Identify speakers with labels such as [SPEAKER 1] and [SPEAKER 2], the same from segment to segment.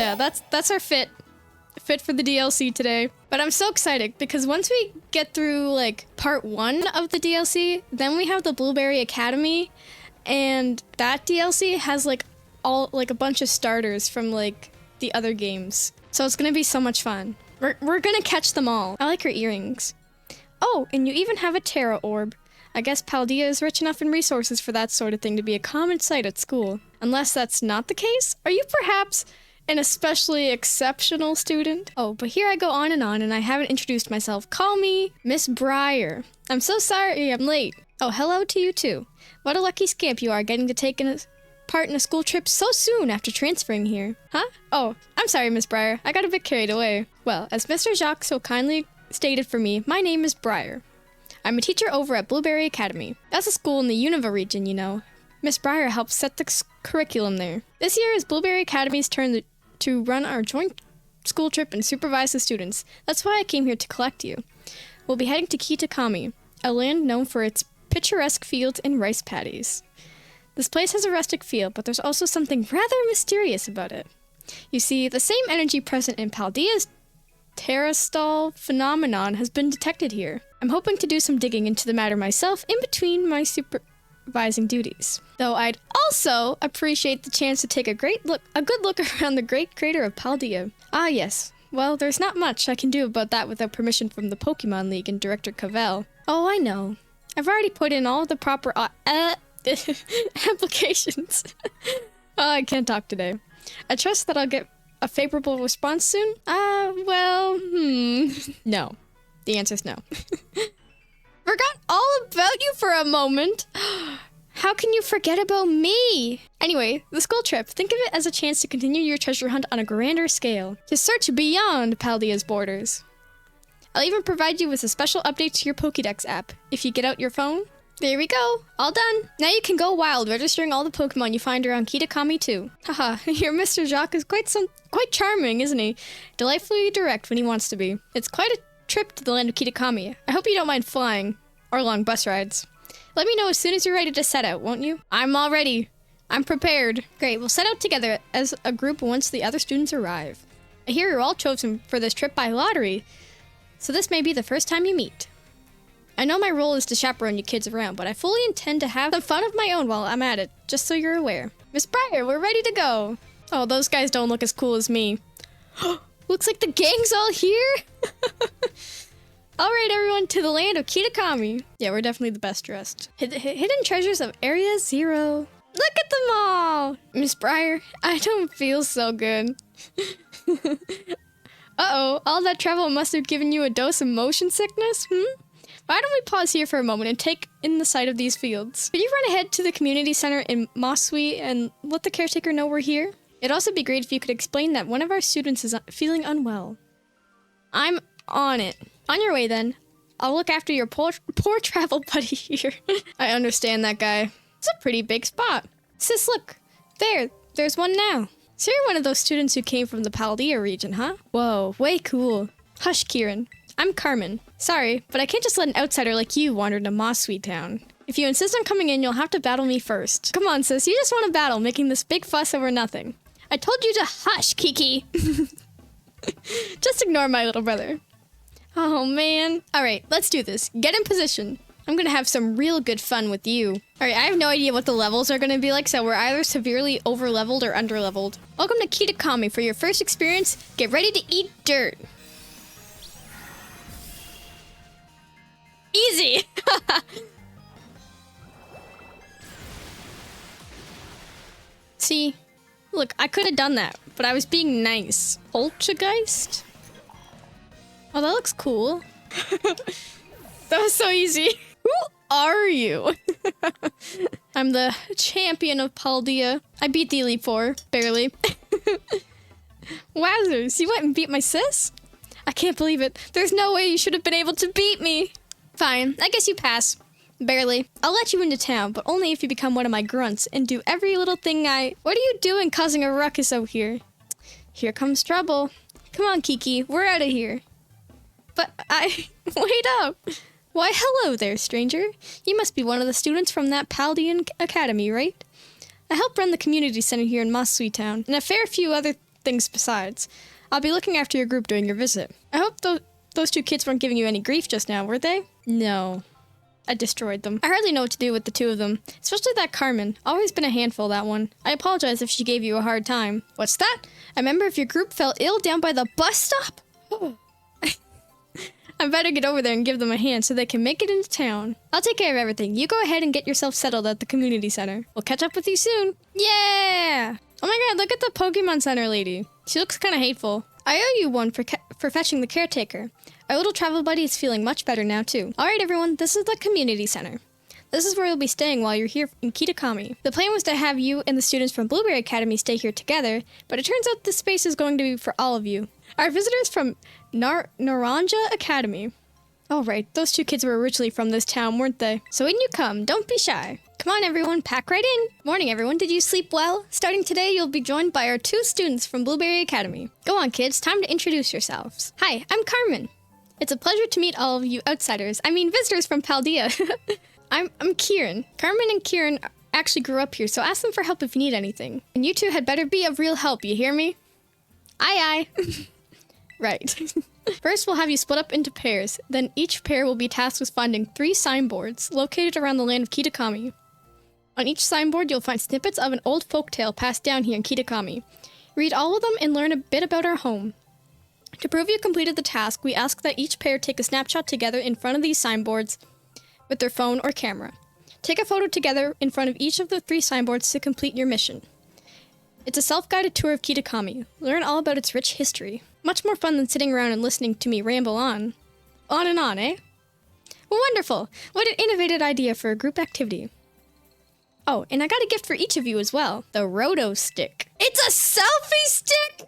[SPEAKER 1] Yeah, that's our fit for the DLC today. But I'm so excited because once we get through like part 1 of the DLC, then we have the Blueberry Academy, and that DLC has like a bunch of starters from like the other games. So it's gonna be so much fun. We're gonna catch them all. I like her earrings. Oh, and you even have a Terra orb. I guess Paldea is rich enough in resources for that sort of thing to be a common sight at school. Unless that's not the case, are you perhaps an especially exceptional student? Oh, but here I go on, and I haven't introduced myself. Call me Miss Briar. I'm so sorry I'm late. Oh, hello to you too. What a lucky scamp you are getting to take part in a school trip so soon after transferring here. Huh? Oh, I'm sorry, Miss Briar. I got a bit carried away. Well, as Mr. Jacques so kindly stated for me, my name is Briar. I'm a teacher over at Blueberry Academy. That's a school in the Unova region, you know. Miss Briar helps set the curriculum there. This year is Blueberry Academy's turn to run our joint school trip and supervise the students. That's why I came here to collect you. We'll be heading to Kitakami, a land known for its picturesque fields and rice paddies. This place has a rustic feel, but there's also something rather mysterious about it. You see, the same energy present in Paldea's terrastal phenomenon has been detected here. I'm hoping to do some digging into the matter myself in between my supervising duties. Though I'd also appreciate the chance to take a good look around the great crater of Paldea. Ah, yes. Well, there's not much I can do about that without permission from the Pokemon League and Director Cavell. Oh, I know. I've already put in all the proper applications. Oh, I can't talk today. I trust that I'll get a favorable response soon? No. The answer's no. Forgot all about you for a moment. How can you forget about me? Anyway, the school trip. Think of it as a chance to continue your treasure hunt on a grander scale. To search beyond Paldea's borders. I'll even provide you with a special update to your Pokédex app. If you get out your phone, there we go. All done. Now you can go wild, registering all the Pokemon you find around Kitakami too. Haha, your Mr. Jacques is quite charming, isn't he? Delightfully direct when he wants to be. It's quite a trip to the land of Kitakami. I hope you don't mind flying or long bus rides. Let me know as soon as you're ready to set out, won't you? I'm all ready. I'm prepared. Great, we'll set out together as a group once the other students arrive. I hear you're all chosen for this trip by lottery, so this may be the first time you meet. I know my role is to chaperone you kids around, but I fully intend to have some fun of my own while I'm at it, just so you're aware. Miss Briar, we're ready to go. Oh, those guys don't look as cool as me. Looks like the gang's all here. All right, everyone, to the land of Kitakami. Yeah, we're definitely the best dressed. Hidden treasures of Area 0. Look at them all. Miss Briar, I don't feel so good. Uh-oh, all that travel must have given you a dose of motion sickness, Why don't we pause here for a moment and take in the sight of these fields? Could you run ahead to the community center in Mosui and let the caretaker know we're here? It'd also be great if you could explain that one of our students is feeling unwell. I'm on it. On your way, then. I'll look after your poor travel buddy here. I understand that guy. It's a pretty big spot. Sis, look. There's one now. So you're one of those students who came from the Paldea region, huh? Whoa, way cool. Hush, Kieran. I'm Carmen. Sorry, but I can't just let an outsider like you wander into Mosui Town. If you insist on coming in, you'll have to battle me first. Come on, sis. You just want to battle, making this big fuss over nothing. I told you to hush, Kiki. Just ignore my little brother. Oh, man. All right, let's do this. Get in position. I'm going to have some real good fun with you. All right, I have no idea what the levels are going to be like, so we're either severely over-leveled or under-leveled. Welcome to Kitakami. For your first experience, get ready to eat dirt. Easy. See, look, I could have done that, but I was being nice. Poltergeist? Oh, that looks cool. That was so easy. Who are you? I'm the champion of Paldea. I beat the Elite Four, barely. Wowzers, you went and beat my sis? I can't believe it. There's no way you should have been able to beat me. Fine, I guess you pass. Barely. I'll let you into town, but only if you become one of my grunts and do every little thing What are you doing causing a ruckus out here? Here comes trouble. Come on, Kiki, we're out of here. But wait up. Why, hello there, stranger. You must be one of the students from that Paldean Academy, right? I help run the community center here in Mosui Town, and a fair few other things besides. I'll be looking after your group during your visit. I hope those two kids weren't giving you any grief just now, were they? No. I destroyed them. I hardly know what to do with the two of them, especially that Carmen. Always been a handful, that one. I apologize if she gave you a hard time. What's that? A member of your group fell ill down by the bus stop? I better get over there and give them a hand so they can make it into town. I'll take care of everything. You go ahead and get yourself settled at the community center. We'll catch up with you soon. Yeah! Oh my god, look at the Pokemon Center lady. She looks kind of hateful. I owe you one for fetching the caretaker. Our little travel buddy is feeling much better now too. Alright everyone, this is the community center. This is where you'll be staying while you're here in Kitakami. The plan was to have you and the students from Blueberry Academy stay here together, but it turns out this space is going to be for all of you. Our visitors from Naranja Academy. Oh right, those two kids were originally from this town, weren't they? So in you come, don't be shy. Come on everyone, pack right in. Morning everyone, did you sleep well? Starting today, you'll be joined by our two students from Blueberry Academy. Go on kids, time to introduce yourselves. Hi, I'm Carmen. It's a pleasure to meet all of you visitors from Paldea. I'm Kieran. Carmen and Kieran actually grew up here, so ask them for help if you need anything. And you two had better be of real help, you hear me? Aye aye. Right. First, we'll have you split up into pairs. Then each pair will be tasked with finding 3 signboards located around the land of Kitakami. On each signboard, you'll find snippets of an old folktale passed down here in Kitakami. Read all of them and learn a bit about our home. To prove you completed the task, we ask that each pair take a snapshot together in front of these signboards with their phone or camera. Take a photo together in front of each of the 3 signboards to complete your mission. It's a self-guided tour of Kitakami. Learn all about its rich history. Much more fun than sitting around and listening to me ramble on. On and on, eh? Well, wonderful. What an innovative idea for a group activity. Oh, and I got a gift for each of you as well. The Roto Stick. It's a selfie stick?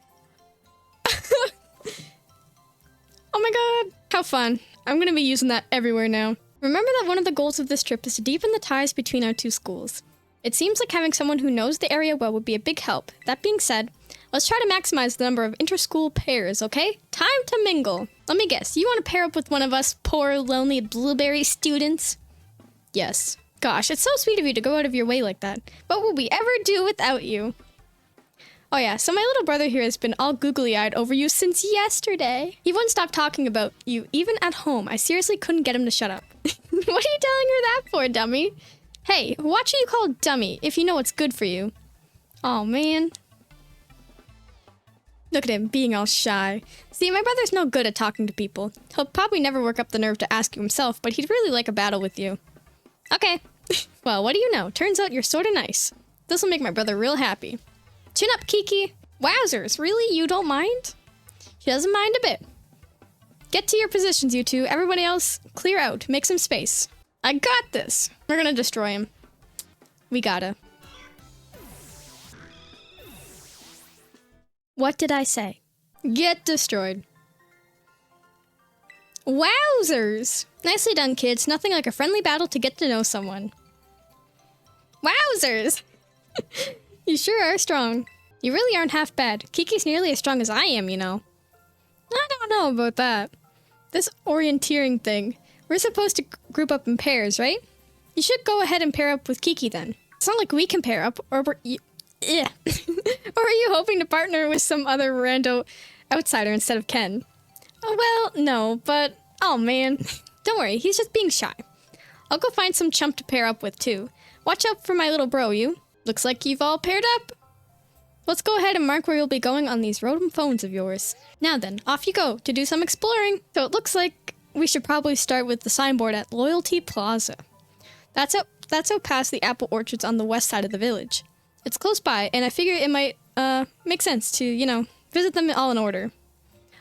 [SPEAKER 1] Oh my god. How fun. I'm gonna be using that everywhere now. Remember that one of the goals of this trip is to deepen the ties between our 2 schools. It seems like having someone who knows the area well would be a big help. That being said, let's try to maximize the number of inter-school pairs, okay? Time to mingle. Let me guess, you want to pair up with one of us poor, lonely Blueberry students? Yes. Gosh, it's so sweet of you to go out of your way like that. What would we ever do without you? Oh yeah, so my little brother here has been all googly-eyed over you since yesterday. He wouldn't stop talking about you, even at home. I seriously couldn't get him to shut up. What are you telling her that for, dummy? Hey, watch who you call dummy, if you know what's good for you. Oh man. Look at him, being all shy. See, my brother's no good at talking to people. He'll probably never work up the nerve to ask you himself, but he'd really like a battle with you. Okay. Well, what do you know? Turns out you're sorta nice. This'll make my brother real happy. Chin up, Kiki. Wowzers, really? You don't mind? She doesn't mind a bit. Get to your positions, you two. Everybody else, clear out. Make some space. I got this. We're gonna destroy him. We gotta. What did I say? Get destroyed. Wowzers! Nicely done, kids. Nothing like a friendly battle to get to know someone. Wowzers! You sure are strong. You really aren't half bad. Kiki's nearly as strong as I am, you know. I don't know about that. This orienteering thing. We're supposed to group up in pairs, right? You should go ahead and pair up with Kiki then. It's not like we can pair up, or we're... Yeah. Or are you hoping to partner with some other rando outsider instead of Ken? Oh, well, no, but... Oh, man. Don't worry, he's just being shy. I'll go find some chump to pair up with, too. Watch out for my little bro, you. Looks like you've all paired up. Let's go ahead and mark where you'll be going on these rodent phones of yours. Now then, off you go to do some exploring. So it looks like we should probably start with the signboard at Loyalty Plaza. That's out past the apple orchards on the west side of the village. It's close by, and I figure it might, make sense to, you know, visit them all in order.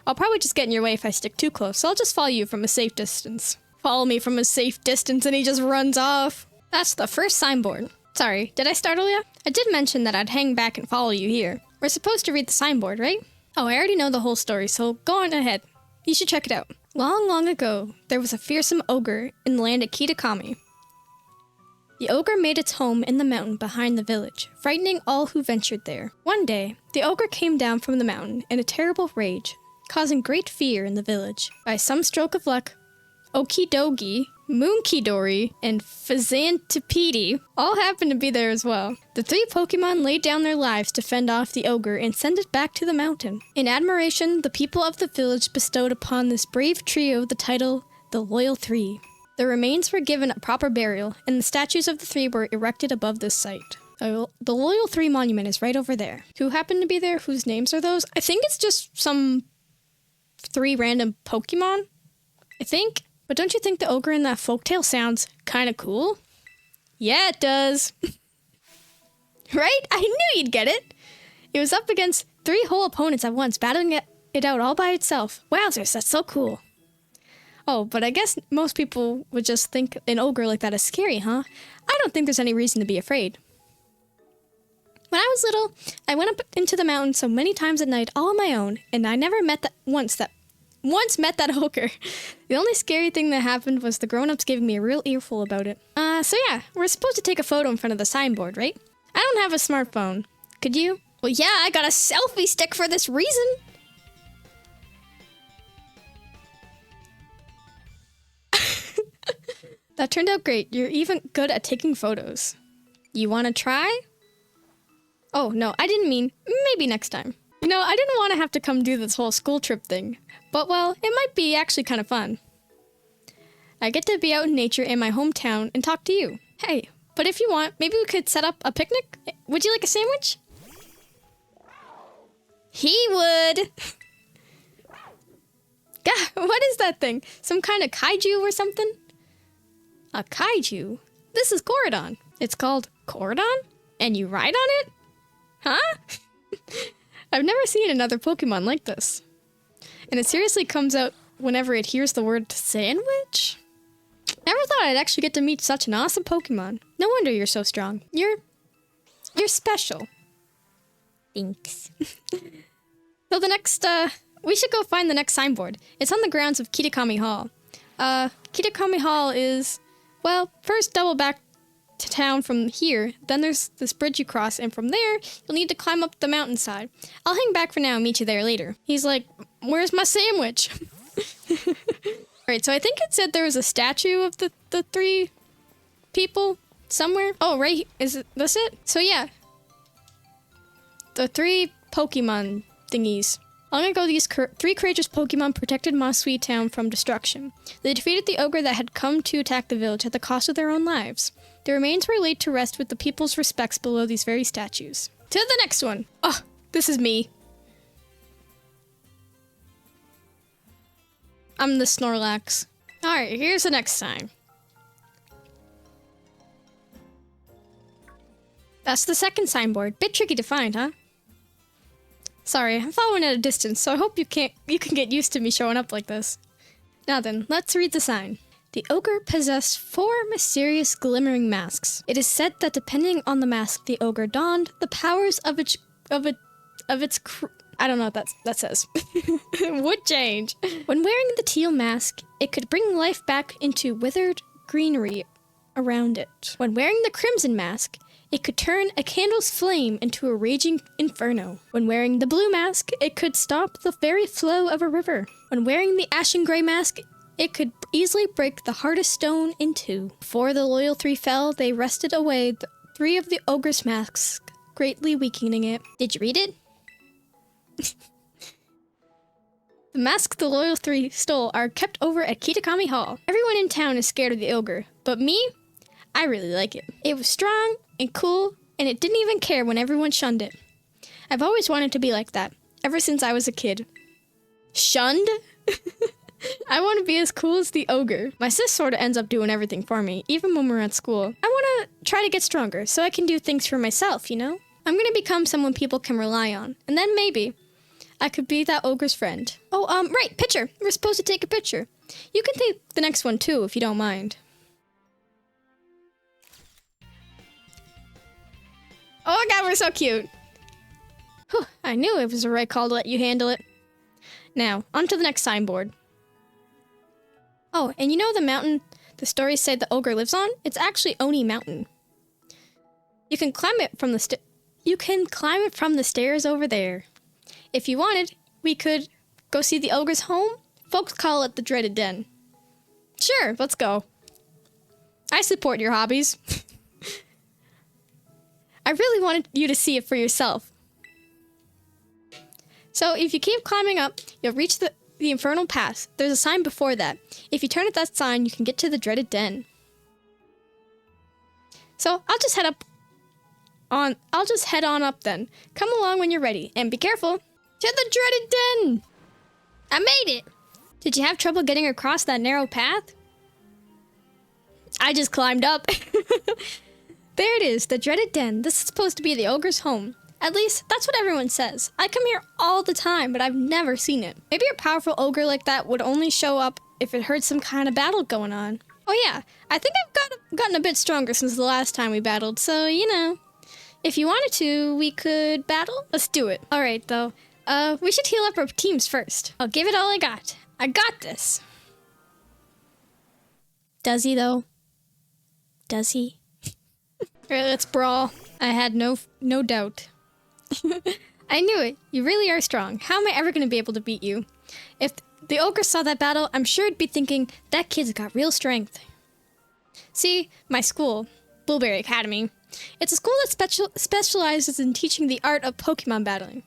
[SPEAKER 1] I'll probably just get in your way if I stick too close, so I'll just follow you from a safe distance. Follow me from a safe distance and he just runs off. That's the first signboard. Sorry, did I startle you? I did mention that I'd hang back and follow you here. We're supposed to read the signboard, right? Oh, I already know the whole story, so go on ahead. You should check it out. Long, long ago, there was a fearsome ogre in the land of Kitakami. The ogre made its home in the mountain behind the village, frightening all who ventured there. One day, the ogre came down from the mountain in a terrible rage, causing great fear in the village. By some stroke of luck, Okidogi, Moonkidori, and Fazantipede all happen to be there as well. The 3 Pokemon laid down their lives to fend off the ogre and send it back to the mountain. In admiration, the people of the village bestowed upon this brave trio the title, the Loyal Three. Their remains were given a proper burial, and the statues of the 3 were erected above this site. The Loyal 3 monument is right over there. Who happened to be there? Whose names are those? I think it's just some 3 random Pokemon. I think. But don't you think the ogre in that folktale sounds kind of cool? Yeah, it does. Right? I knew you'd get it. It was up against 3 whole opponents at once, battling it out all by itself. Wowzers, that's so cool. Oh, but I guess most people would just think an ogre like that is scary, huh? I don't think there's any reason to be afraid. When I was little, I went up into the mountain so many times at night all on my own, and I never met that ogre. The only scary thing that happened was the grown-ups giving me a real earful about it. So yeah, we're supposed to take a photo in front of the signboard, right? I don't have a smartphone. Could you? Well, yeah, I got a selfie stick for this reason. That turned out great. You're even good at taking photos. You want to try? Oh, no, I didn't mean maybe next time. You know, I didn't want to have to come do this whole school trip thing. But, well, it might be actually kind of fun. I get to be out in nature in my hometown and talk to you. Hey, but if you want, maybe we could set up a picnic? Would you like a sandwich? He would. God, what is that thing? Some kind of kaiju or something? A kaiju? This is Coridon. It's called Coridon? And you ride on it? Huh? I've never seen another Pokemon like this. And it seriously comes out whenever it hears the word sandwich? Never thought I'd actually get to meet such an awesome Pokemon. No wonder you're so strong. You're special. Thanks. So the next, we should go find the next signboard. It's on the grounds of Kitakami Hall. Kitakami Hall is, well, first double back to town from here, then there's this bridge you cross, and from there, you'll need to climb up the mountainside. I'll hang back for now and meet you there later. He's like, where's my sandwich? Alright, so I think it said there was a statue of the 3 people somewhere. Oh, right, is this it? So yeah, the 3 Pokemon thingies. Long ago, these 3 courageous Pokemon protected Moss Sweet Town from destruction. They defeated the ogre that had come to attack the village at the cost of their own lives. Their remains were laid to rest with the people's respects below these very statues. To the next one. Oh, this is me. I'm the Snorlax. Alright, here's the next sign. That's the second signboard. Bit tricky to find, huh? Sorry, I'm following at a distance, so I hope you can get used to me showing up like this. Now then, let's read the sign. The ogre possessed 4 mysterious glimmering masks. It is said that depending on the mask the ogre donned, the powers of its I don't know what that says. Would change. When wearing the teal mask, it could bring life back into withered greenery around it. When wearing the crimson mask, it could turn a candle's flame into a raging inferno. When wearing the blue mask, it could stop the very flow of a river. When wearing the ashen gray mask, it could easily break the hardest stone in 2. Before the Loyal 3 fell, they wrested away 3 of the ogre's masks, greatly weakening it. Did you read it? The masks the Loyal 3 stole are kept over at Kitakami Hall. Everyone in town is scared of the ogre, but me? I really like it. It was strong and cool, and it didn't even care when everyone shunned it. I've always wanted to be like that, ever since I was a kid. Shunned? I want to be as cool as the ogre. My sis sort of ends up doing everything for me, even when we're at school. I want to try to get stronger, so I can do things for myself, you know? I'm going to become someone people can rely on, and then maybe I could be that ogre's friend. Oh, right, picture. We're supposed to take a picture. You can take the next one too, if you don't mind. Oh my god, we're so cute. Whew, I knew it was the right call to let you handle it. Now, on to the next signboard. Oh, and you know the mountain the stories say the ogre lives on? It's actually Oni Mountain. You can climb it from the stairs over there. If you wanted, we could go see the ogre's home. Folks call it the Dreaded Den. Sure, let's go. I support your hobbies. I really wanted you to see it for yourself. So if you keep climbing up, you'll reach the infernal pass. There's a sign before that. If you turn at that sign, you can get to the dreaded den. So I'll just head on up then. Come along when you're ready, and be careful. To the dreaded den! I made it! Did you have trouble getting across that narrow path? I just climbed up. There it is, the dreaded den. This is supposed to be the ogre's home. At least, that's what everyone says. I come here all the time, but I've never seen it. Maybe a powerful ogre like that would only show up if it heard some kind of battle going on. Oh yeah, I think I've gotten a bit stronger since the last time we battled, so, you know. If you wanted to, we could battle? Let's do it. Alright, though. We should heal up our teams first. I'll give it all I got. I got this. Does he, though? Does he? Alright, let's brawl. I had no doubt. I knew it. You really are strong. How am I ever going to be able to beat you? If the ogre saw that battle, I'm sure he'd be thinking, that kid's got real strength. See, my school, Blueberry Academy. It's a school that specializes in teaching the art of Pokemon battling.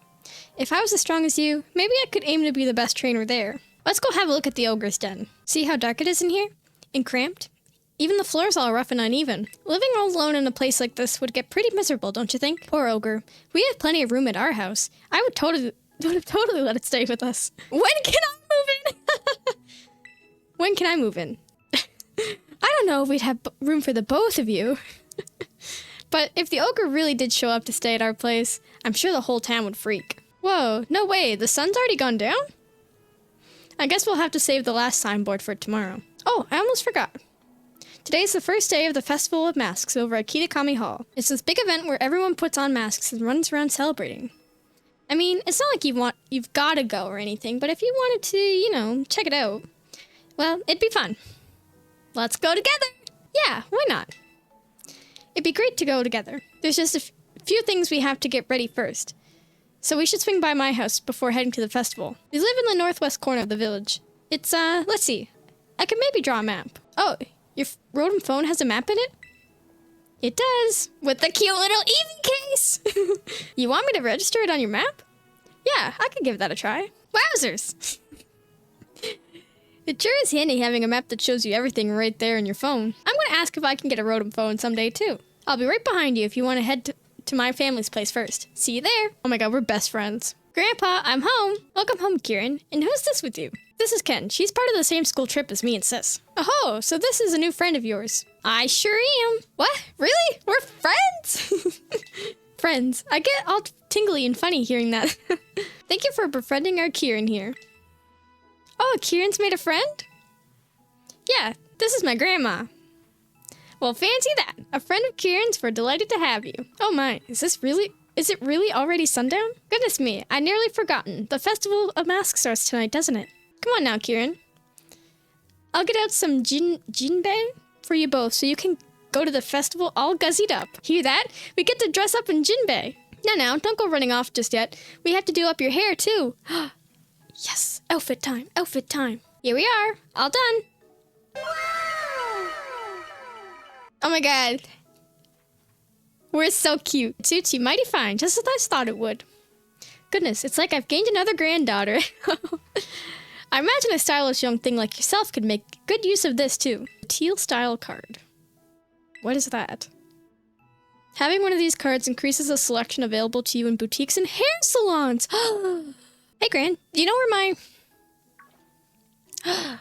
[SPEAKER 1] If I was as strong as you, maybe I could aim to be the best trainer there. Let's go have a look at the ogre's den. See how dark it is in here? And cramped? Even the floor's all rough and uneven. Living all alone in a place like this would get pretty miserable, don't you think? Poor ogre. We have plenty of room at our house. I would have totally let it stay with us. When can I move in? When can I move in? I don't know if we'd have room for the both of you. But if the ogre really did show up to stay at our place, I'm sure the whole town would freak. Whoa, no way, the sun's already gone down? I guess we'll have to save the last signboard for tomorrow. Oh, I almost forgot. Today's the first day of the Festival of Masks over at Kitakami Hall. It's this big event where everyone puts on masks and runs around celebrating. I mean, it's not like you've gotta go or anything, but if you wanted to, you know, check it out, well, it'd be fun. Let's go together! Yeah, why not? It'd be great to go together. There's just a few things we have to get ready first. So we should swing by my house before heading to the festival. We live in the northwest corner of the village. It's, let's see. I could maybe draw a map. Oh, your Rotom phone has a map in it? It does. With the cute little Eevee case! You want me to register it on your map? Yeah, I could give that a try. Wowzers! It sure is handy having a map that shows you everything right there in your phone. I'm going to ask if I can get a Rotom phone someday, too. I'll be right behind you if you want to head to my family's place first. See you there. Oh my god, we're best friends. Grandpa, I'm home. Welcome home, Kieran. And who's this with you? This is Ken. She's part of the same school trip as me and Sis. Oh, so this is a new friend of yours. I sure am. What? Really? We're friends? Friends. I get all tingly and funny hearing that. Thank you for befriending our Kieran here. Oh, Kieran's made a friend? Yeah, this is my grandma. Well, fancy that. A friend of Kieran's, we're delighted to have you. Oh my, is it really already sundown? Goodness me, I'd nearly forgotten. The Festival of Masks starts tonight, doesn't it? Come on now, Kieran. I'll get out some jinbei for you both so you can go to the festival all guzzied up. Hear that? We get to dress up in jinbei. Now, don't go running off just yet. We have to do up your hair, too. Yes, outfit time, outfit time. Here we are, all done. Oh my god. We're so cute. It suits you mighty fine, just as I thought it would. Goodness, it's like I've gained another granddaughter. I imagine a stylish young thing like yourself could make good use of this too. Teal style card. What is that? Having one of these cards increases the selection available to you in boutiques and hair salons. Hey, Gran, do you know where my... God,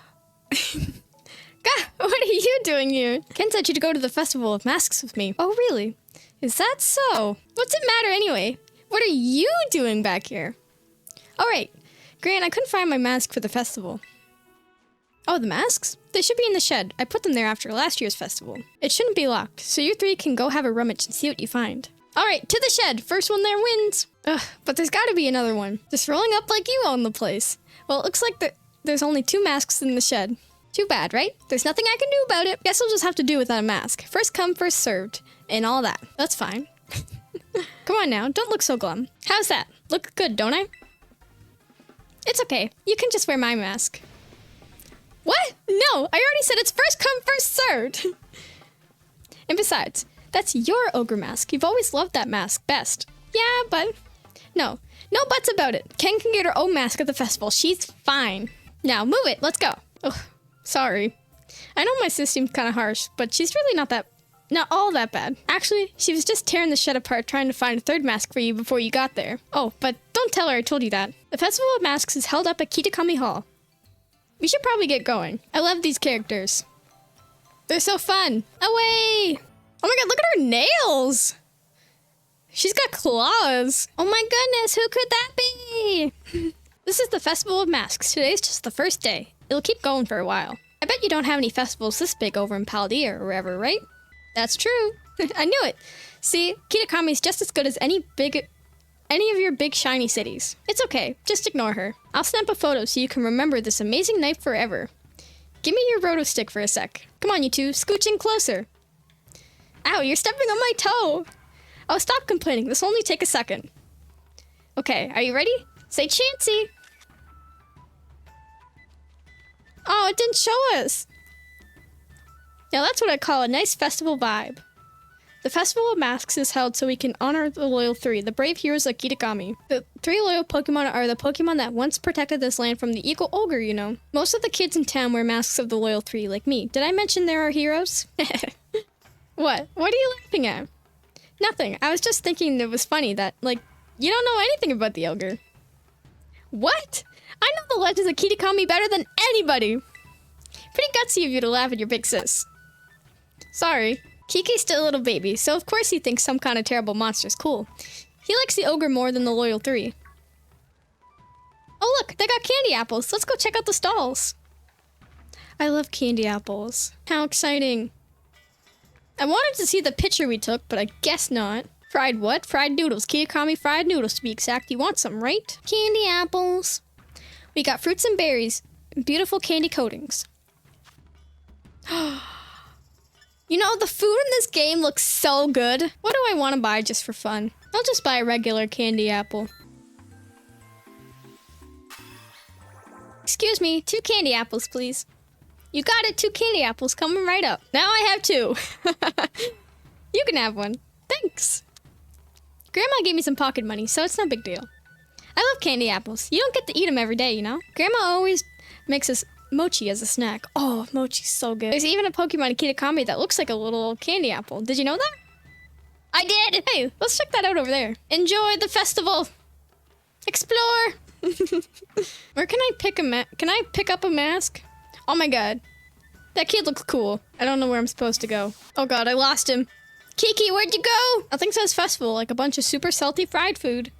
[SPEAKER 1] what are you doing here? Ken said you to go to the Festival of Masks with me. Oh, really? Is that so? What's it matter anyway? What are you doing back here? All right, Gran, I couldn't find my mask for the festival. Oh, the masks? They should be in the shed. I put them there after last year's festival. It shouldn't be locked, so you three can go have a rummage and see what you find. All right, to the shed. First one there wins. Ugh, but there's got to be another one. Just rolling up like you own the place. Well, it looks like there's only 2 masks in the shed. Too bad, right? There's nothing I can do about it. Guess I'll just have to do without a mask. First come, first served. And all that. That's fine. Come on now, don't look so glum. How's that? Look good, don't I? It's okay. You can just wear my mask. What? No, I already said it's first come, first served. And besides, that's your ogre mask. You've always loved that mask best. Yeah, but no buts about it. Ken can get her own mask at the festival. She's fine. Now move it. Let's go. Ugh, sorry. I know my sis seems kind of harsh, but she's really not all that bad. Actually, she was just tearing the shed apart trying to find a third mask for you before you got there. Oh, but don't tell her I told you that. The Festival of Masks is held up at Kitakami Hall. We should probably get going. I love these characters. They're so fun. Away! Oh my god, look at her nails! She's got claws. Oh my goodness, who could that be? This is the Festival of Masks. Today's just the first day. It'll keep going for a while. I bet you don't have any festivals this big over in Paldea or wherever, right? That's true. I knew it. See, Kitakami's just as good as any of your big shiny cities. It's okay, just ignore her. I'll snap a photo so you can remember this amazing night forever. Give me your roto stick for a sec. Come on, you two, scooch in closer. Ow, you're stepping on my toe. Oh, stop complaining. This will only take a second. Okay, are you ready? Say chancy. Oh, it didn't show us. Now that's what I call a nice festival vibe. The Festival of Masks is held so we can honor the Loyal Three, the brave heroes of Kitakami. The three loyal Pokemon are the Pokemon that once protected this land from the Eagle Ogre, you know. Most of the kids in town wear masks of the Loyal Three, like me. Did I mention there are heroes? What? What are you laughing at? Nothing. I was just thinking it was funny that, like, you don't know anything about the ogre. What? I know the legends of Kitakami better than anybody. Pretty gutsy of you to laugh at your big sis. Sorry. Kiki's still a little baby, so of course he thinks some kind of terrible monster's cool. He likes the ogre more than the Loyal Three. Oh look, they got candy apples. Let's go check out the stalls. I love candy apples. How exciting. I wanted to see the picture we took, but I guess not. Fried what? Fried noodles. Kitakami fried noodles, to be exact. You want some, right? Candy apples. We got fruits and berries. Beautiful candy coatings. You know, the food in this game looks so good. What do I want to buy just for fun? I'll just buy a regular candy apple. Excuse me, 2 candy apples, please. You got it, 2 candy apples coming right up. Now I have 2. You can have one. Thanks. Grandma gave me some pocket money, so it's no big deal. I love candy apples. You don't get to eat them every day, you know? Grandma always makes us mochi as a snack. Oh, mochi's so good. There's even a Pokemon in Kitakami that looks like a little candy apple. Did you know that? I did! Hey, let's check that out over there. Enjoy the festival! Explore! Where can I pick can I pick up a mask? Oh my god. That kid looks cool. I don't know where I'm supposed to go. Oh god, I lost him. Kiki, where'd you go? Nothing says festival, like a bunch of super salty fried food.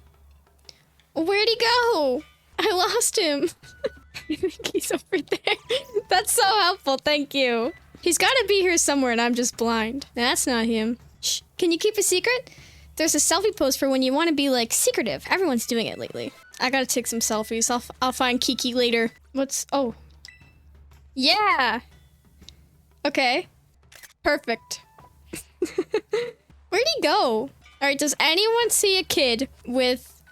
[SPEAKER 1] Where'd he go? I lost him. I think he's over there. That's so helpful, thank you. He's gotta be here somewhere and I'm just blind. That's not him. Shh, can you keep a secret? There's a selfie pose for when you want to be, like, secretive. Everyone's doing it lately. I gotta take some selfies. I'll find Kiki later. Oh. Yeah! Okay. Perfect. Where'd he go? Alright, does anyone see a kid with,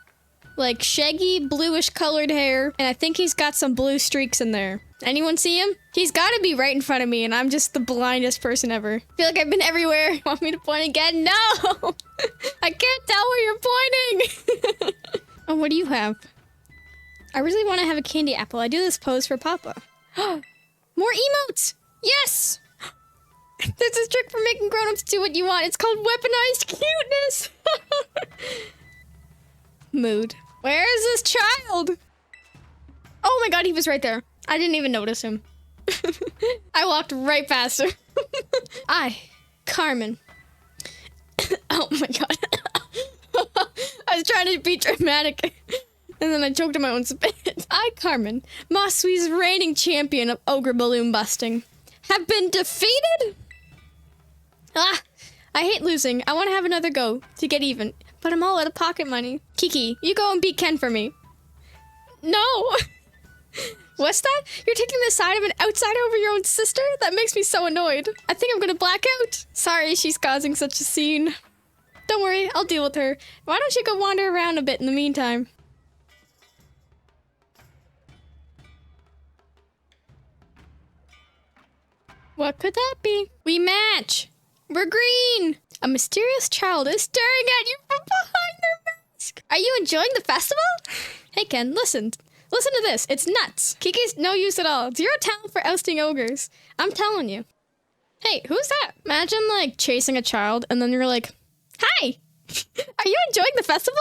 [SPEAKER 1] like, shaggy, bluish colored hair? And I think he's got some blue streaks in there. Anyone see him? He's gotta be right in front of me, and I'm just the blindest person ever. I feel like I've been everywhere. Want me to point again? No! I can't tell where you're pointing! Oh, what do you have? I really want to have a candy apple. I do this pose for Papa. More emotes! Yes! There's this trick for making grown-ups do what you want. It's called weaponized cuteness! Mood. Where is this child? Oh my god, he was right there. I didn't even notice him. I walked right past him. Carmen. Oh my god. I was trying to be dramatic. And then I choked on my own spit. Carmen, Masui's reigning champion of ogre balloon busting, have been defeated? I hate losing. I want to have another go to get even, but I'm all out of pocket money. Kiki, you go and beat Ken for me. No! What's that? You're taking the side of an outsider over your own sister? That makes me so annoyed. I think I'm gonna black out. Sorry she's causing such a scene. Don't worry, I'll deal with her. Why don't you go wander around a bit in the meantime? What could that be? We match. We're green. A mysterious child is staring at you from behind their mask. Are you enjoying the festival? Hey, Ken, listen. Listen to this. It's nuts. Kiki's no use at all. Zero talent for ousting ogres. I'm telling you. Hey, who's that? Imagine, like, chasing a child, and then you're like, hi! Are you enjoying the festival?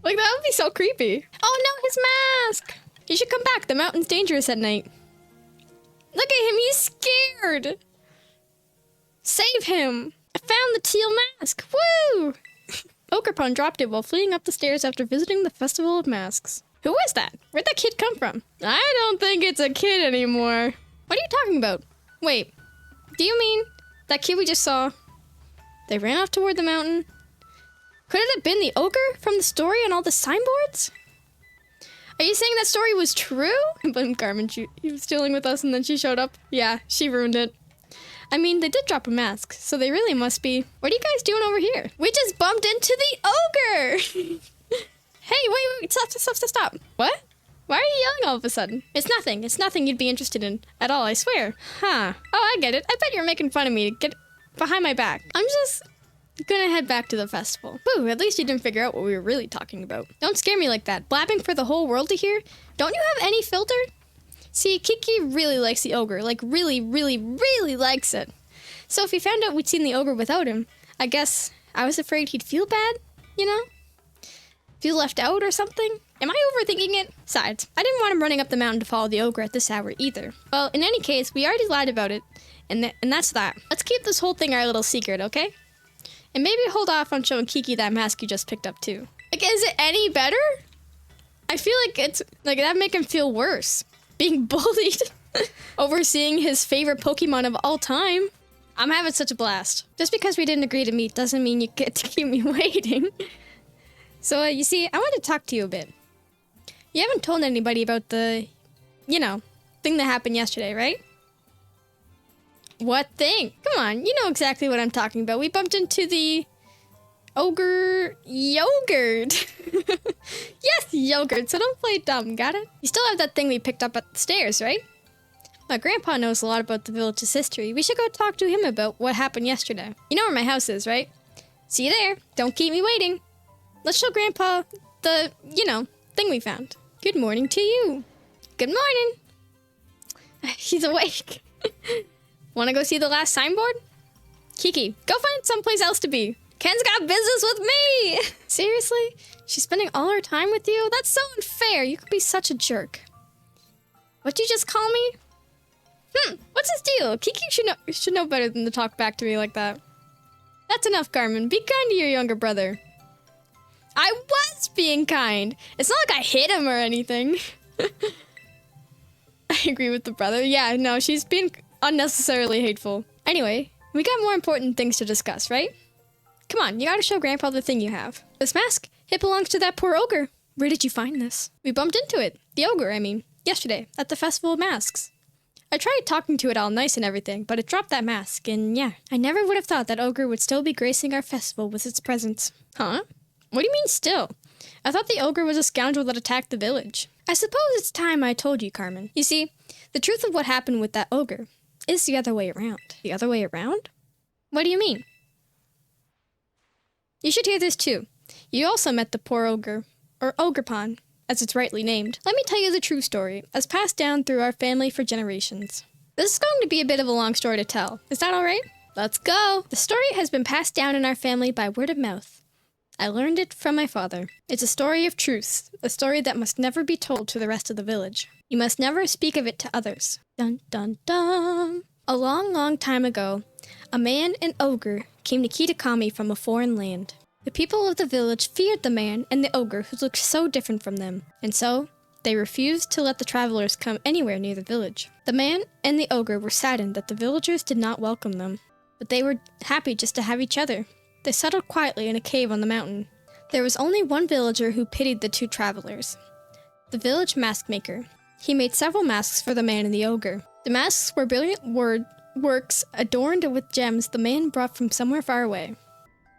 [SPEAKER 1] Like, that would be so creepy. Oh, no, his mask! You should come back. The mountain's dangerous at night. Look at him. He's scared. Save him. I found the teal mask. Woo! Ogerpon dropped it while fleeing up the stairs after visiting the Festival of Masks. Who is that? Where'd that kid come from? I don't think it's a kid anymore. What are you talking about? Wait, do you mean that kid we just saw? They ran off toward the mountain. Could it have been the ogre from the story on all the signboards? Are you saying that story was true? But Carmen, she was dealing with us and then she showed up. Yeah, she ruined it. I mean, they did drop a mask, so they really must be. What are you guys doing over here? We just bumped into the ogre! Hey, wait, stop. What? Why are you yelling all of a sudden? It's nothing you'd be interested in at all, I swear. Huh. Oh, I get it. I bet you're making fun of me to get behind my back. I'm just gonna head back to the festival. Boo, at least you didn't figure out what we were really talking about. Don't scare me like that. Blabbing for the whole world to hear? Don't you have any filter? See, Kiki really likes the ogre. Like, really, really, really likes it. So if he found out we'd seen the ogre without him, I guess I was afraid he'd feel bad, you know? Feel left out or something? Am I overthinking it? Besides, I didn't want him running up the mountain to follow the ogre at this hour either. Well, in any case, we already lied about it, and that's that. Let's keep this whole thing our little secret, okay? And maybe hold off on showing Kiki that mask you just picked up too. Like, is it any better? I feel like it's, like, that'd make him feel worse. Being bullied over seeing his favorite Pokemon of all time. I'm having such a blast. Just because we didn't agree to meet doesn't mean you get to keep me waiting. So, you see, I want to talk to you a bit. You haven't told anybody about the, you know, thing that happened yesterday, right? What thing? Come on, you know exactly what I'm talking about. We bumped into the ogre yogurt. Yes, yogurt, so don't play dumb, got it? You still have that thing we picked up at the stairs, right? My grandpa knows a lot about the village's history. We should go talk to him about what happened yesterday. You know where my house is, right? See you there. Don't keep me waiting. Let's show Grandpa the, you know, thing we found. Good morning to you. Good morning. He's awake. Want to go see the last signboard? Kiki, go find someplace else to be. Ken's got business with me. Seriously? She's spending all her time with you? That's so unfair. You could be such a jerk. What'd you just call me? What's his deal? Kiki should know better than to talk back to me like that. That's enough, Carmen. Be kind to your younger brother. I was being kind. It's not like I hit him or anything. I agree with the brother. Yeah, no, she's being unnecessarily hateful. Anyway, we got more important things to discuss, right? Come on, you gotta show Grandpa the thing you have. This mask, it belongs to that poor ogre. Where did you find this? We bumped into it. The ogre, I mean, yesterday, at the Festival of Masks. I tried talking to it all nice and everything, but it dropped that mask, and yeah, I never would have thought that ogre would still be gracing our festival with its presence. Huh? What do you mean still? I thought the ogre was a scoundrel that attacked the village. I suppose it's time I told you, Carmen. You see, the truth of what happened with that ogre is the other way around. The other way around? What do you mean? You should hear this too. You also met the poor ogre, or Ogerpon, as it's rightly named. Let me tell you the true story, as passed down through our family for generations. This is going to be a bit of a long story to tell. Is that all right? Let's go! The story has been passed down in our family by word of mouth. I learned it from my father. It's a story of truth, a story that must never be told to the rest of the village. You must never speak of it to others. Dun dun dun! A long, long time ago, a man and ogre came to Kitakami from a foreign land. The people of the village feared the man and the ogre who looked so different from them, and so they refused to let the travelers come anywhere near the village. The man and the ogre were saddened that the villagers did not welcome them, but they were happy just to have each other. They settled quietly in a cave on the mountain. There was only one villager who pitied the two travelers. The village mask maker. He made several masks for the man and the ogre. The masks were brilliant works adorned with gems the man brought from somewhere far away.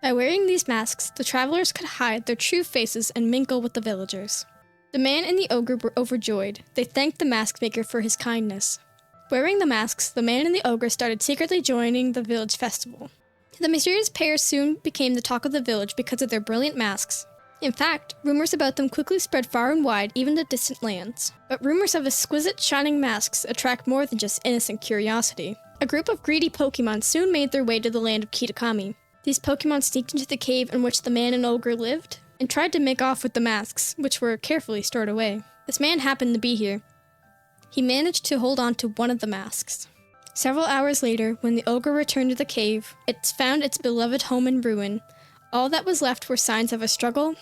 [SPEAKER 1] By wearing these masks, the travelers could hide their true faces and mingle with the villagers. The man and the ogre were overjoyed. They thanked the mask maker for his kindness. Wearing the masks, the man and the ogre started secretly joining the village festival. The mysterious pair soon became the talk of the village because of their brilliant masks. In fact, rumors about them quickly spread far and wide, even to distant lands. But rumors of exquisite shining masks attract more than just innocent curiosity. A group of greedy Pokemon soon made their way to the land of Kitakami. These Pokemon sneaked into the cave in which the man and ogre lived, and tried to make off with the masks, which were carefully stored away. This man happened to be here. He managed to hold on to one of the masks. Several hours later, when the ogre returned to the cave, it found its beloved home in ruin. All that was left were signs of a struggle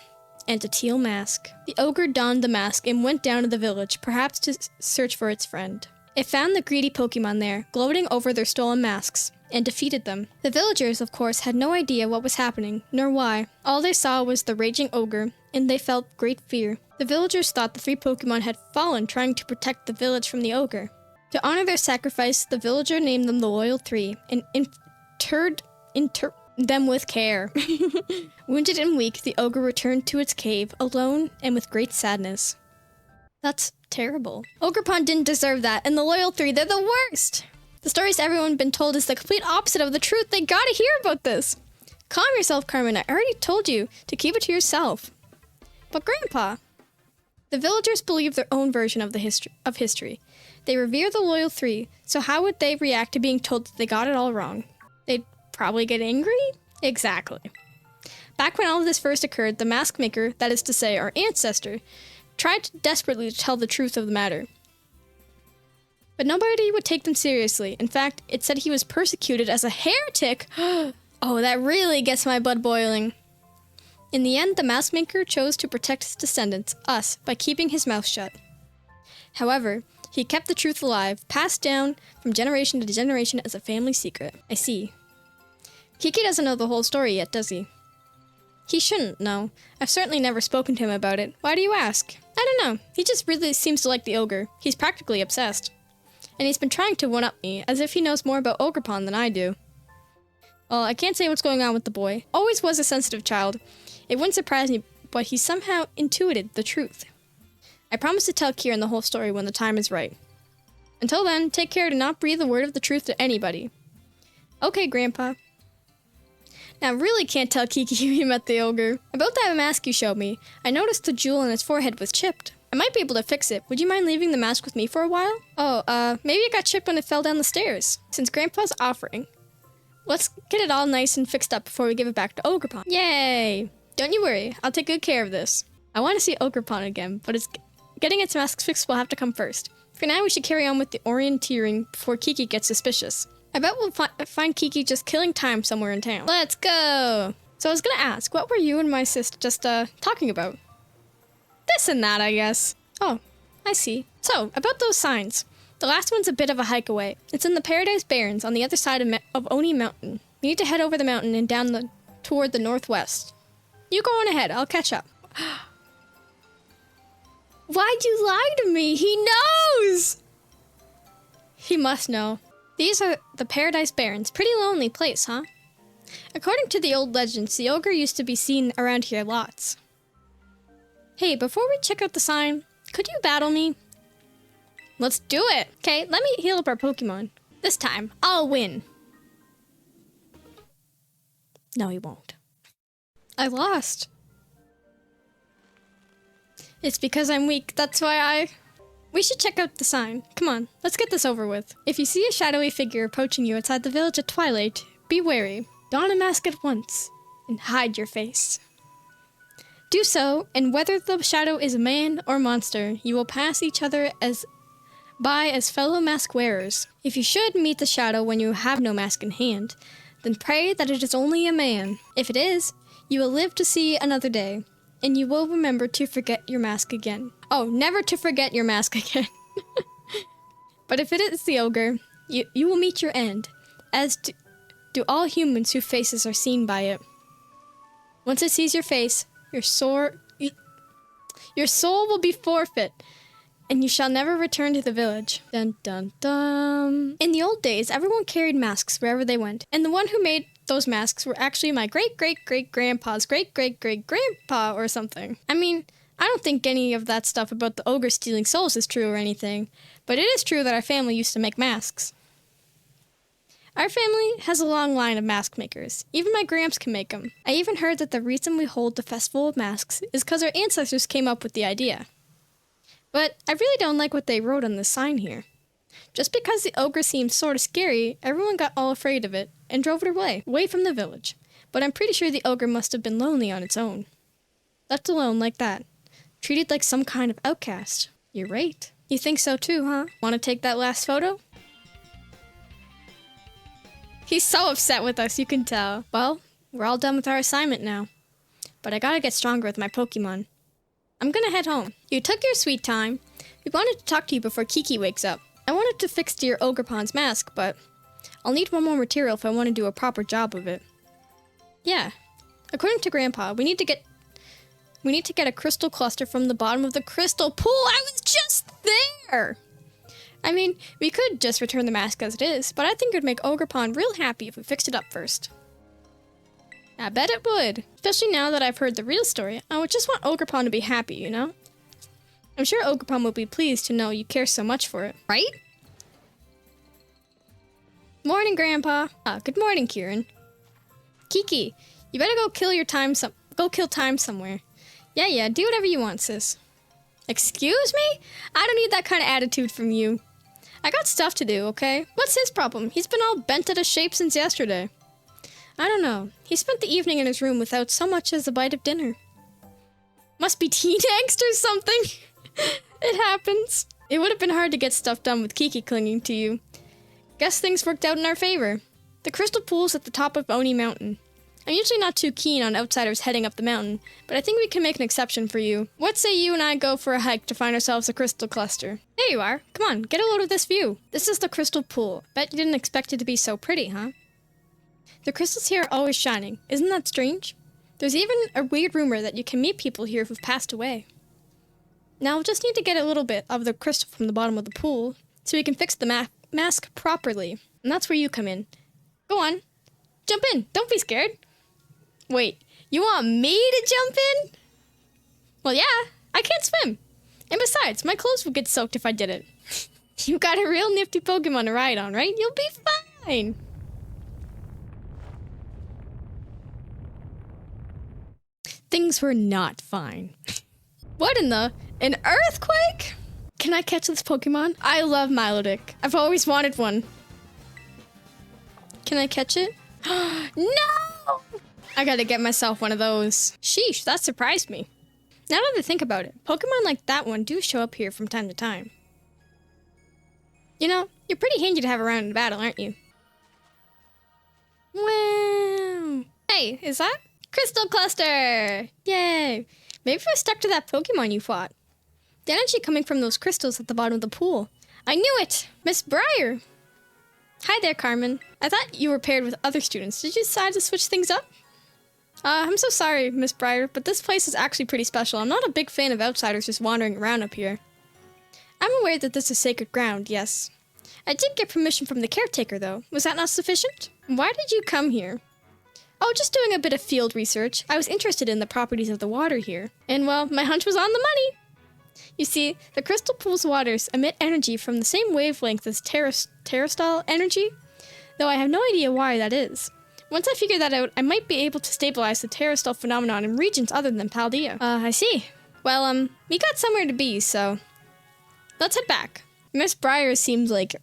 [SPEAKER 1] and a teal mask. The ogre donned the mask and went down to the village, perhaps to search for its friend. It found the greedy Pokemon there, gloating over their stolen masks, and defeated them. The villagers, of course, had no idea what was happening, nor why. All they saw was the raging ogre, and they felt great fear. The villagers thought the 3 Pokemon had fallen trying to protect the village from the ogre. To honor their sacrifice, the villager named them the Loyal 3, and interred them with care. Wounded and weak, the ogre returned to its cave, alone and with great sadness. That's terrible. Ogerpon didn't deserve that, and the Loyal 3, they're the worst! The stories everyone's been told is the complete opposite of the truth. They gotta hear about this! Calm yourself, Carmen. I already told you to keep it to yourself. But Grandpa... The villagers believe their own version of history. They revere the Loyal 3, so how would they react to being told that they got it all wrong? They'd probably get angry? Exactly. Back when all of this first occurred, the mask maker, that is to say, our ancestor, tried desperately to tell the truth of the matter. But nobody would take them seriously. In fact, it said he was persecuted as a heretic. Oh, that really gets my blood boiling. In the end, the mask maker chose to protect his descendants, us, by keeping his mouth shut. However, he kept the truth alive, passed down from generation to generation as a family secret. I see. Kiki doesn't know the whole story yet, does he? He shouldn't know. I've certainly never spoken to him about it. Why do you ask? I don't know. He just really seems to like the ogre. He's practically obsessed. And he's been trying to one-up me, as if he knows more about Ogerpon than I do. Well, I can't say what's going on with the boy. Always was a sensitive child. It wouldn't surprise me, but he somehow intuited the truth. I promise to tell Kieran the whole story when the time is right. Until then, take care to not breathe a word of the truth to anybody. Okay, Grandpa. Now, I really can't tell Kiki you met the ogre. About that mask you showed me, I noticed the jewel in his forehead was chipped. I might be able to fix it. Would you mind leaving the mask with me for a while? Oh, maybe it got chipped when it fell down the stairs. Since Grandpa's offering, let's get it all nice and fixed up before we give it back to Ogerpon. Yay! Don't you worry, I'll take good care of this. I want to see Ogerpon again, but getting its mask fixed will have to come first. For now, we should carry on with the orienteering before Kiki gets suspicious. I bet we'll find Kiki just killing time somewhere in town. Let's go! So I was gonna ask, what were you and my sis just, talking about? This and that, I guess. Oh, I see. So, about those signs. The last one's a bit of a hike away. It's in the Paradise Barrens on the other side of Oni Mountain. You need to head over the mountain and down toward the northwest. You go on ahead, I'll catch up. Why'd you lie to me? He knows! He must know. These are the Paradise Barrens. Pretty lonely place, huh? According to the old legends, the ogre used to be seen around here lots. Hey, before we check out the sign, could you battle me? Let's do it! Okay, let me heal up our Pokemon. This time, I'll win. No, he won't. I lost. It's because I'm weak. That's why We should check out the sign. Come on, let's get this over with. If you see a shadowy figure approaching you outside the village at twilight, be wary. Don a mask at once and hide your face. Do so, and whether the shadow is a man or monster, you will pass each other as fellow mask wearers. If you should meet the shadow when you have no mask in hand, then pray that it is only a man. If it is, you will live to see another day, and you will remember to forget your mask again. Oh, never to forget your mask again. But if it is the ogre, you will meet your end, as do all humans whose faces are seen by it. Once it sees your face, your soul will be forfeit, and you shall never return to the village. Dun dun dun. In the old days, everyone carried masks wherever they went, and the one who made those masks were actually my great-great-great-grandpa's great-great-great-grandpa or something. I mean, I don't think any of that stuff about the ogre stealing souls is true or anything, but it is true that our family used to make masks. Our family has a long line of mask makers. Even my gramps can make them. I even heard that the reason we hold the Festival of Masks is because our ancestors came up with the idea. But I really don't like what they wrote on this sign here. Just because the ogre seemed sort of scary, everyone got all afraid of it and drove it away from the village. But I'm pretty sure the ogre must have been lonely on its own. Left alone like that. Treated like some kind of outcast. You're right. You think so too, huh? Want to take that last photo? He's so upset with us, you can tell. Well, we're all done with our assignment now. But I gotta get stronger with my Pokemon. I'm gonna head home. You took your sweet time. We wanted to talk to you before Kiki wakes up. I wanted to fix dear Ogerpon's mask, but I'll need one more material if I want to do a proper job of it. Yeah. According to Grandpa, we need to get a crystal cluster from the bottom of the crystal pool. I was just there! I mean, we could just return the mask as it is, but I think it would make Ogerpon real happy if we fixed it up first. I bet it would. Especially now that I've heard the real story, I would just want Ogerpon to be happy, you know? I'm sure Ogerpon will be pleased to know you care so much for it, right? Morning, Grandpa. Good morning, Kieran. Kiki, you better go kill time somewhere. Yeah, do whatever you want, sis. Excuse me? I don't need that kind of attitude from you. I got stuff to do, okay? What's his problem? He's been all bent out of shape since yesterday. I don't know. He spent the evening in his room without so much as a bite of dinner. Must be teen angst or something. It happens. It would have been hard to get stuff done with Kiki clinging to you. Guess things worked out in our favor. The crystal pool's at the top of Oni Mountain. I'm usually not too keen on outsiders heading up the mountain, but I think we can make an exception for you. What say you and I go for a hike to find ourselves a crystal cluster? There you are. Come on, get a load of this view. This is the crystal pool. Bet you didn't expect it to be so pretty, huh? The crystals here are always shining. Isn't that strange? There's even a weird rumor that you can meet people here who've passed away. Now we'll just need to get a little bit of the crystal from the bottom of the pool so we can fix the mask properly. And that's where you come in. Go on. Jump in. Don't be scared. Wait, you want me to jump in? Well, yeah, I can't swim. And besides, my clothes would get soaked if I did it. You got a real nifty Pokemon to ride on, right? You'll be fine. Things were not fine. What in the... An earthquake? Can I catch this Pokemon? I love Milotic. I've always wanted one. Can I catch it? No! I gotta get myself one of those. Sheesh, that surprised me. Now that I think about it, Pokemon like that one do show up here from time to time. You know, you're pretty handy to have around in battle, aren't you? Wow. Hey, is that? Crystal Cluster! Yay! Maybe if I stuck to that Pokemon you fought. The energy coming from those crystals at the bottom of the pool. I knew it! Miss Briar! Hi there, Carmen. I thought you were paired with other students. Did you decide to switch things up? I'm so sorry, Miss Briar, but this place is actually pretty special. I'm not a big fan of outsiders just wandering around up here. I'm aware that this is sacred ground, yes. I did get permission from the caretaker, though. Was that not sufficient? Why did you come here? Oh, just doing a bit of field research. I was interested in the properties of the water here. And, well, my hunch was on the money. You see, the crystal pool's waters emit energy from the same wavelength as terrestrial energy, though I have no idea why that is. Once I figure that out, I might be able to stabilize the terrestrial phenomenon in regions other than Paldea. I see. Well, we got somewhere to be, so let's head back. Miss Briar seems like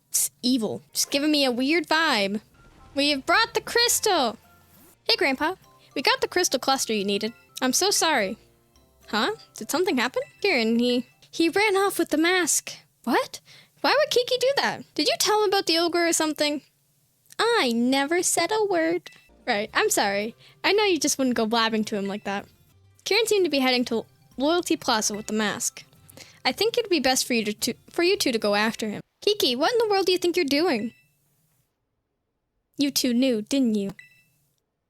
[SPEAKER 1] it's evil. Just giving me a weird vibe. We have brought the crystal! Hey, Grandpa. We got the crystal cluster you needed. I'm so sorry. Huh? Did something happen? Kieran, he ran off with the mask. What? Why would Kiki do that? Did you tell him about the ogre or something? I never said a word. Right, I'm sorry. I know you just wouldn't go blabbing to him like that. Kieran seemed to be heading to Loyalty Plaza with the mask. I think it'd be best for you two to go after him. Kiki, what in the world do you think you're doing? You two knew, didn't you?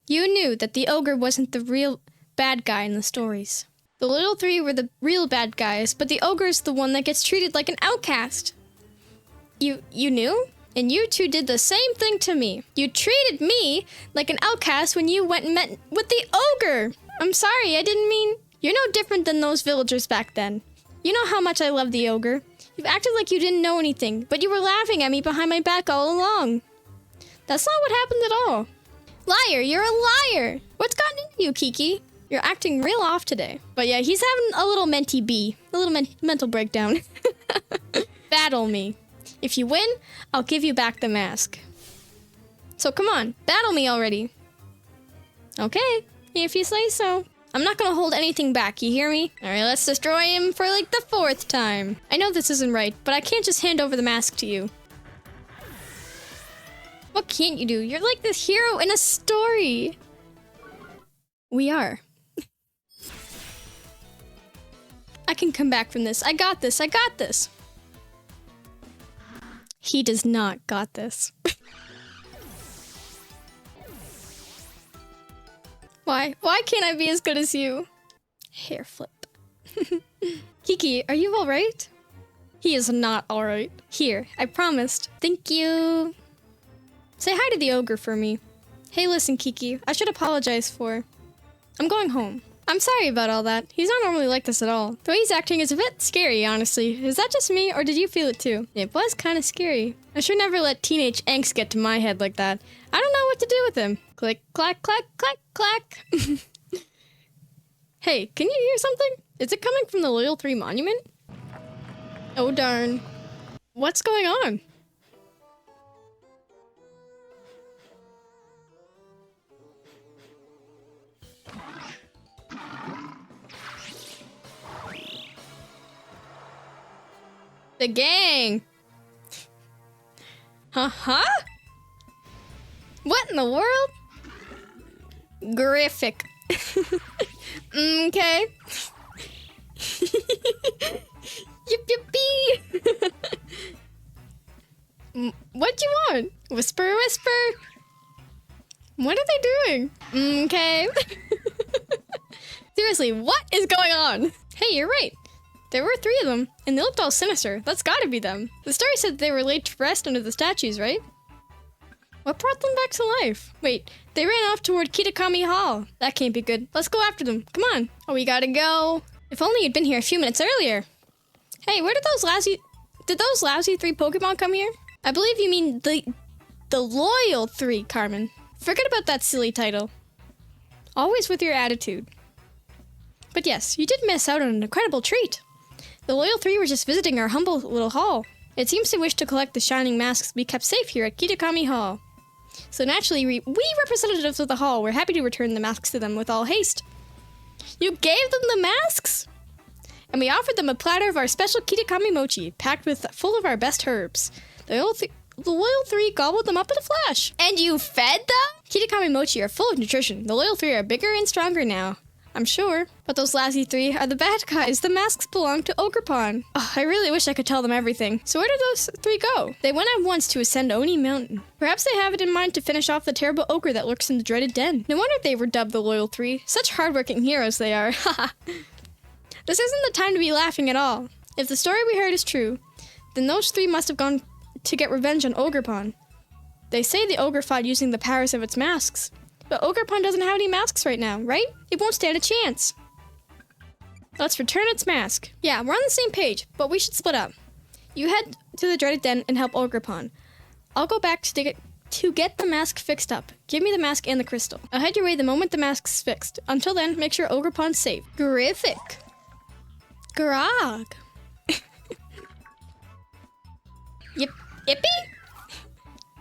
[SPEAKER 1] You knew that the ogre wasn't the real bad guy in the stories. The little three were the real bad guys, but the ogre's the one that gets treated like an outcast. You knew? And you two did the same thing to me. You treated me like an outcast when you went and met with the ogre. I'm sorry, I didn't mean... You're no different than those villagers back then. You know how much I love the ogre. You've acted like you didn't know anything, but you were laughing at me behind my back all along. That's not what happened at all. Liar, you're a liar! What's gotten into you, Kiki? You're acting real off today. But yeah, he's having a little mentee bee. A little mental breakdown. Battle me. If you win, I'll give you back the mask. So come on, battle me already. Okay, if you say so. I'm not gonna hold anything back, you hear me? Alright, let's destroy him for like the 4th time. I know this isn't right, but I can't just hand over the mask to you. What can't you do? You're like this hero in a story. We are. I can come back from this. I got this. I got this. He does not got this. Why? Why can't I be as good as you? Hair flip. Kiki, are you alright? He is not alright. Here, I promised. Thank you. Say hi to the ogre for me. Hey, listen, Kiki. I should apologize for... I'm going home. I'm sorry about all that. He's not normally like this at all. The way he's acting is a bit scary, honestly. Is that just me, or did you feel it too? It was kind of scary. I should never let teenage angst get to my head like that. I don't know what to do with him. Click, clack, clack, clack, clack. Hey, can you hear something? Is it coming from the Loyal 3 monument? Oh, darn. What's going on? The gang! Huh? What in the world? Graphic. Okay. Yip yip bee! What you want? Whisper, whisper. What are they doing? Okay. Seriously, what is going on? Hey, you're right. There were 3 of them, and they looked all sinister. That's gotta be them. The story said they were laid to rest under the statues, right? What brought them back to life? Wait, they ran off toward Kitakami Hall. That can't be good. Let's go after them. Come on. Oh, we gotta go. If only you'd been here a few minutes earlier. Hey, where did those lousy 3 Pokemon come here? I believe you mean the Loyal 3, Carmen. Forget about that silly title. Always with your attitude. But yes, you did miss out on an incredible treat. The Loyal 3 were just visiting our humble little hall. It seems they wish to collect the shining masks to be kept safe here at Kitakami Hall. So naturally, we representatives of the hall were happy to return the masks to them with all haste. You gave them the masks? And we offered them a platter of our special Kitakami mochi, packed with full of our best herbs. The Loyal 3 gobbled them up in a flash. And you fed them? Kitakami mochi are full of nutrition. The Loyal 3 are bigger and stronger now. I'm sure. But those lousy 3 are the bad guys. The masks belong to Ogrepon. Oh, I really wish I could tell them everything. So where did those 3 go? They went at once to ascend Oni Mountain. Perhaps they have it in mind to finish off the terrible ogre that lurks in the dreaded den. No wonder they were dubbed the Loyal 3. Such hardworking heroes they are. Haha. This isn't the time to be laughing at all. If the story we heard is true, then those 3 must have gone to get revenge on Ogrepon. They say the ogre fought using the powers of its masks. But Ogrepon doesn't have any masks right now, right? It won't stand a chance. Let's return its mask. Yeah, we're on the same page, but we should split up. You head to the dreaded den and help Ogrepon. I'll go back to get the mask fixed up. Give me the mask and the crystal. I'll head your way the moment the mask's fixed. Until then, make sure Ogrepon's safe. Graphic. Grog. Yippee?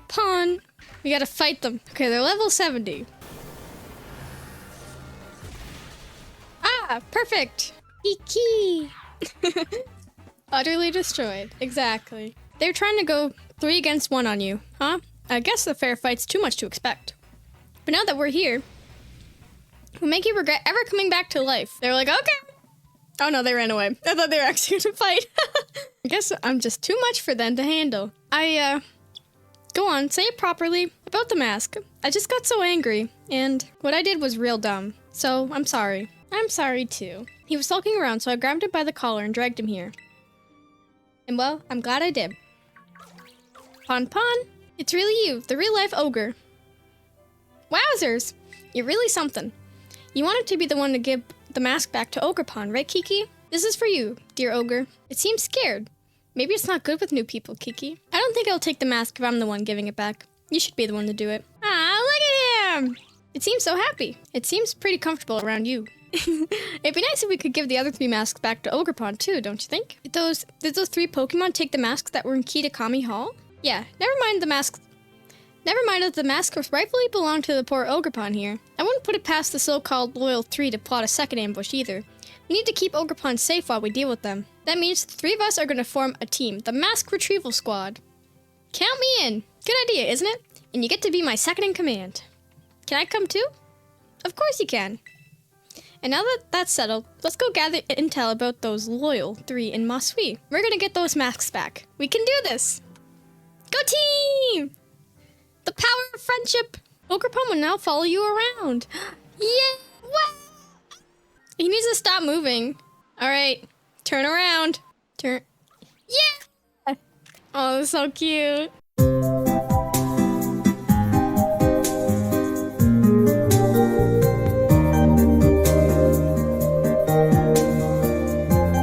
[SPEAKER 1] Pawn. We gotta fight them. Okay, they're level 70. Ah, perfect. Kiki. Utterly destroyed. Exactly. They're trying to go 3 against 1 on you, huh? I guess the fair fight's too much to expect. But now that we're here, we'll make you regret ever coming back to life. They're like, okay. Oh no, they ran away. I thought they were actually gonna fight. I guess I'm just too much for them to handle. Go on, say it properly. About the mask. I just got so angry, and what I did was real dumb. So, I'm sorry. I'm sorry too. He was sulking around, so I grabbed him by the collar and dragged him here. And well, I'm glad I did. Pon Pon, it's really you, the real-life ogre. Wowzers! You're really something. You wanted to be the one to the mask back to Ogrepon, right, Kiki? This is for you, dear ogre. It seems scared. Maybe it's not good with new people, Kiki. I don't think I'll take the mask if I'm the one giving it back. You should be the one to do it. Ah, look at him! It seems so happy. It seems pretty comfortable around you. It'd be nice if we could give the other 3 masks back to Ogrepon too, don't you think? Did those 3 Pokemon take the masks that were in Kitakami Hall? Yeah, never mind the masks. Never mind that the masks rightfully belong to the poor Ogrepon here. I wouldn't put it past the so-called Loyal 3 to plot a second ambush either. We need to keep Ogrepon safe while we deal with them. That means the 3 of us are going to form a team, the Mask Retrieval Squad. Count me in. Good idea, isn't it? And you get to be my second in command. Can I come too? Of course you can. And now that that's settled, let's go gather intel about those Loyal 3 in Masui. We're going to get those masks back. We can do this. Go team! The power of friendship. Ogrepon will now follow you around. Yeah! Wow! He needs to stop moving. All right, turn around. Turn. Yeah! Oh, that's so cute.